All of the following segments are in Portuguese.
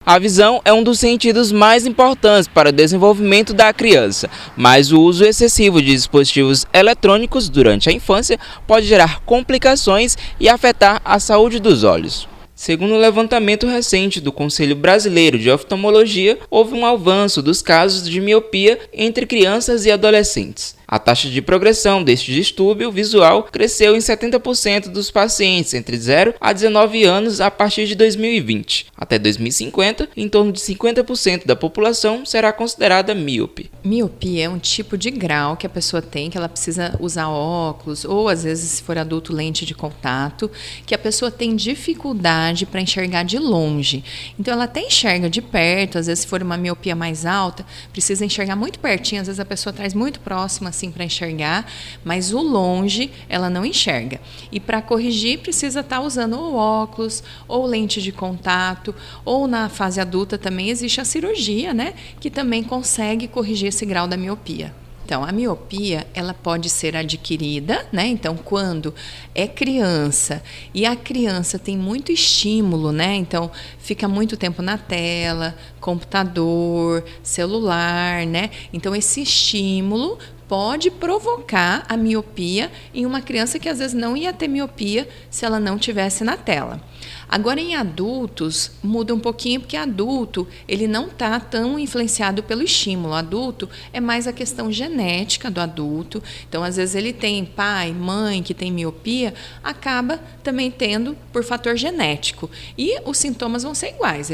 A visão é um dos sentidos mais importantes para o desenvolvimento da criança, mas o uso excessivo de dispositivos eletrônicos durante a infância pode gerar complicações e afetar a saúde dos olhos. Segundo um levantamento recente do Conselho Brasileiro de Oftalmologia, houve um avanço dos casos de miopia entre crianças e adolescentes. A taxa de progressão deste distúrbio visual cresceu em 70% dos pacientes entre 0 a 19 anos a partir de 2020. Até 2050, em torno de 50% da população será considerada míope. Miopia é um tipo de grau que a pessoa tem, que ela precisa usar óculos, ou às vezes, se for adulto, lente de contato, que a pessoa tem dificuldade para enxergar de longe. Então, ela até enxerga de perto, às vezes, se for uma miopia mais alta, precisa enxergar muito pertinho, às vezes a pessoa traz muito próxima, assim, para enxergar, mas o longe ela não enxerga. E para corrigir precisa estar usando ou óculos, ou lente de contato, ou na fase adulta também existe a cirurgia, né, que também consegue corrigir esse grau da miopia. Então, a miopia, ela pode ser adquirida, né? Então, quando é criança e a criança tem muito estímulo, né? Então, fica muito tempo na tela, computador, celular, né? Então, esse estímulo pode provocar a miopia em uma criança que às vezes não ia ter miopia se ela não tivesse na tela. Agora, em adultos, muda um pouquinho, porque adulto, ele não está tão influenciado pelo estímulo. Adulto é mais a questão genética do adulto. Então, às vezes, ele tem pai, mãe que tem miopia, acaba também tendo por fator genético. E os sintomas vão ser iguais.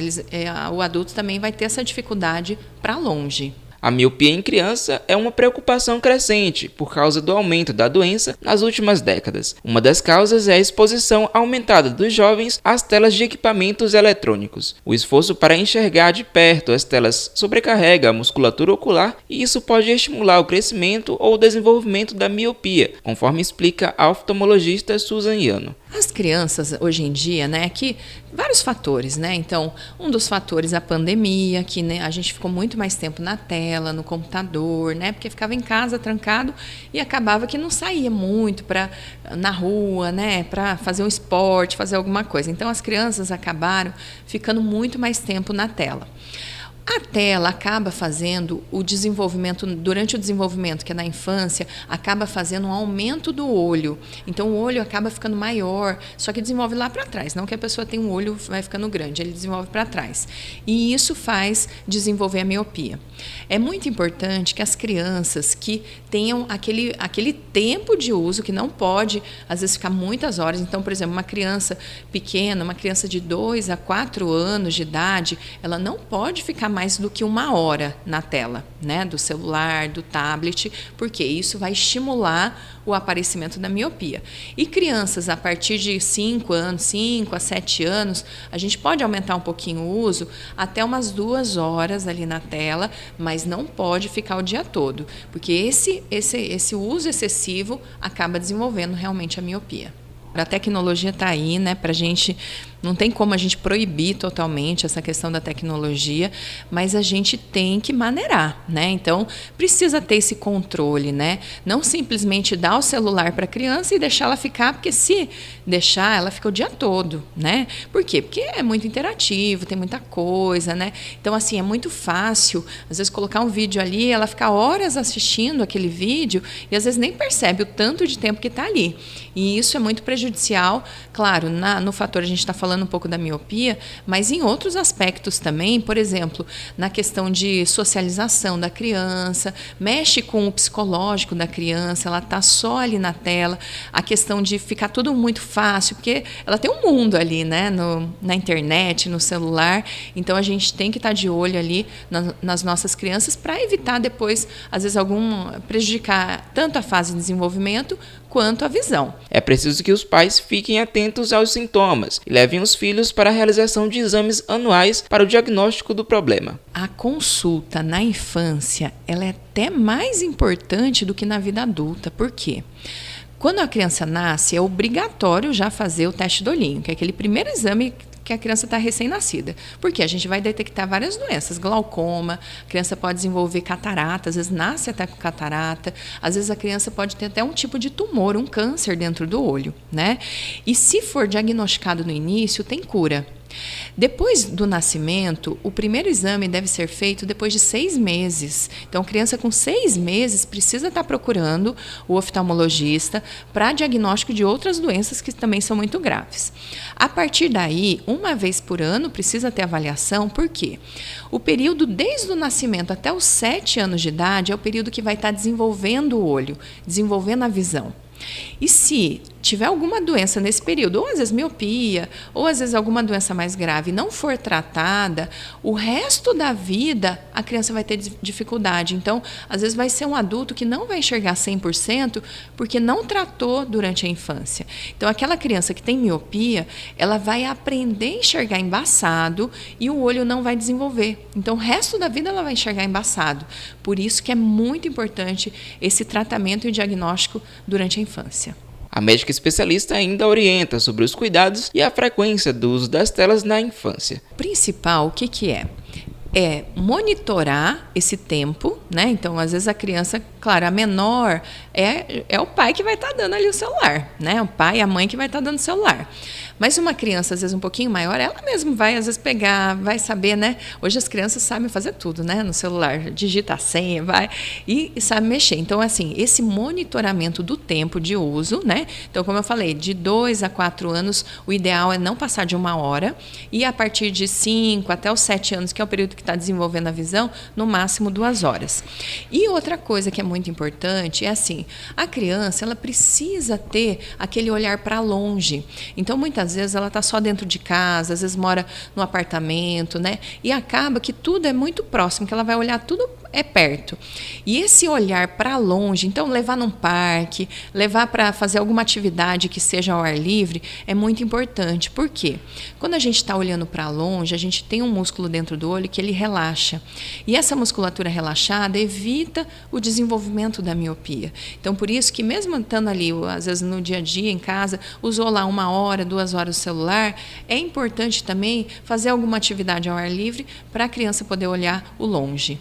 O adulto também vai ter essa dificuldade para longe. A miopia em criança é uma preocupação crescente por causa do aumento da doença nas últimas décadas. Uma das causas é a exposição aumentada dos jovens às telas de equipamentos eletrônicos. O esforço para enxergar de perto as telas sobrecarrega a musculatura ocular e isso pode estimular o crescimento ou o desenvolvimento da miopia, conforme explica a oftalmologista Susan Yano. As crianças, hoje em dia, né, que vários fatores, né? Então, um dos fatores é a pandemia, que né, a gente ficou muito mais tempo na tela, no computador, né? Porque ficava em casa, trancado, e acabava que não saía muito na rua, né? Para fazer um esporte, fazer alguma coisa. Então, as crianças acabaram ficando muito mais tempo na tela. A tela acaba fazendo o desenvolvimento, durante o desenvolvimento, que é na infância, acaba fazendo um aumento do olho. Então, o olho acaba ficando maior, só que desenvolve lá para trás. Não que a pessoa tem um olho, vai ficando grande, ele desenvolve para trás. E isso faz desenvolver a miopia. É muito importante que as crianças que tenham aquele tempo de uso, que não pode, às vezes, ficar muitas horas. Então, por exemplo, uma criança pequena, uma criança de 2 a 4 anos de idade, ela não pode ficar mais do que 1 hora na tela, né, do celular, do tablet, porque isso vai estimular o aparecimento da miopia. E crianças a partir de 5 anos, 5 a 7 anos, a gente pode aumentar um pouquinho o uso até umas 2 horas ali na tela, mas não pode ficar o dia todo, porque esse uso excessivo acaba desenvolvendo realmente a miopia. A tecnologia está aí, né, para a gente, não tem como a gente proibir totalmente essa questão da tecnologia, mas a gente tem que maneirar, né? Então, precisa ter esse controle, né? Não simplesmente dar o celular para a criança e deixar ela ficar, porque se deixar, ela fica o dia todo, né? Por quê? Porque é muito interativo, tem muita coisa, né? Então, assim, é muito fácil, às vezes, colocar um vídeo ali, ela ficar horas assistindo aquele vídeo e, às vezes, nem percebe o tanto de tempo que está ali. E isso é muito prejudicial, claro, no fator, a gente está falando um pouco da miopia, mas em outros aspectos também, por exemplo, na questão de socialização da criança, mexe com o psicológico da criança, ela está só ali na tela, a questão de ficar tudo muito fácil, porque ela tem um mundo ali, né, na internet, no celular, então a gente tem que estar de olho ali nas nossas crianças para evitar depois, às vezes, prejudicar tanto a fase de desenvolvimento quanto a visão. É preciso que os pais fiquem atentos aos sintomas e levem os filhos para a realização de exames anuais para o diagnóstico do problema. A consulta na infância, ela é até mais importante do que na vida adulta. Por quê? Quando a criança nasce, é obrigatório já fazer o teste do olhinho, que é aquele primeiro exame que a criança está recém-nascida. Porque a gente vai detectar várias doenças, glaucoma, a criança pode desenvolver catarata, às vezes nasce até com catarata, às vezes a criança pode ter até um tipo de tumor, um câncer dentro do olho, né? E se for diagnosticado no início, tem cura. Depois do nascimento, o primeiro exame deve ser feito depois de 6 meses. Então, a criança com 6 meses precisa estar procurando o oftalmologista para diagnóstico de outras doenças que também são muito graves. A partir daí, uma vez por ano, precisa ter avaliação, por quê? O período desde o nascimento até os 7 anos de idade é o período que vai estar desenvolvendo o olho, desenvolvendo a visão. E se tiver alguma doença nesse período, ou às vezes miopia, ou às vezes alguma doença mais grave, não for tratada, o resto da vida a criança vai ter dificuldade. Então, às vezes vai ser um adulto que não vai enxergar 100% porque não tratou durante a infância. Então, aquela criança que tem miopia, ela vai aprender a enxergar embaçado e o olho não vai desenvolver. Então, o resto da vida ela vai enxergar embaçado. Por isso que é muito importante esse tratamento e diagnóstico durante a infância. A médica especialista ainda orienta sobre os cuidados e a frequência do uso das telas na infância. O principal, o que é? É monitorar esse tempo, né? Então, às vezes a criança, claro, a menor é o pai que vai estar dando ali o celular, né? O pai e a mãe que vai estar dando o celular. Mas uma criança, às vezes, um pouquinho maior, ela mesma vai, às vezes, pegar, vai saber, né? Hoje as crianças sabem fazer tudo, né? No celular, digita a senha, vai e sabe mexer. Então, assim, esse monitoramento do tempo de uso, né? Então, como eu falei, de 2 a 4 anos, o ideal é não passar de 1 hora. E a partir de 5 até os 7 anos, que é o período que está desenvolvendo a visão, no máximo 2 horas. E outra coisa que é muito importante é assim, a criança, ela precisa ter aquele olhar para longe. Então, muitas vezes ela está só dentro de casa, às vezes mora no apartamento, né? E acaba que tudo é muito próximo, que ela vai olhar tudo é perto. E esse olhar para longe, então levar num parque, levar para fazer alguma atividade que seja ao ar livre, é muito importante. Por quê? Quando a gente está olhando para longe, a gente tem um músculo dentro do olho que ele relaxa. E essa musculatura relaxada evita o desenvolvimento da miopia. Então, por isso que mesmo estando ali, às vezes no dia a dia, em casa, usou lá 1 hora, 2 horas o celular, é importante também fazer alguma atividade ao ar livre para a criança poder olhar o longe.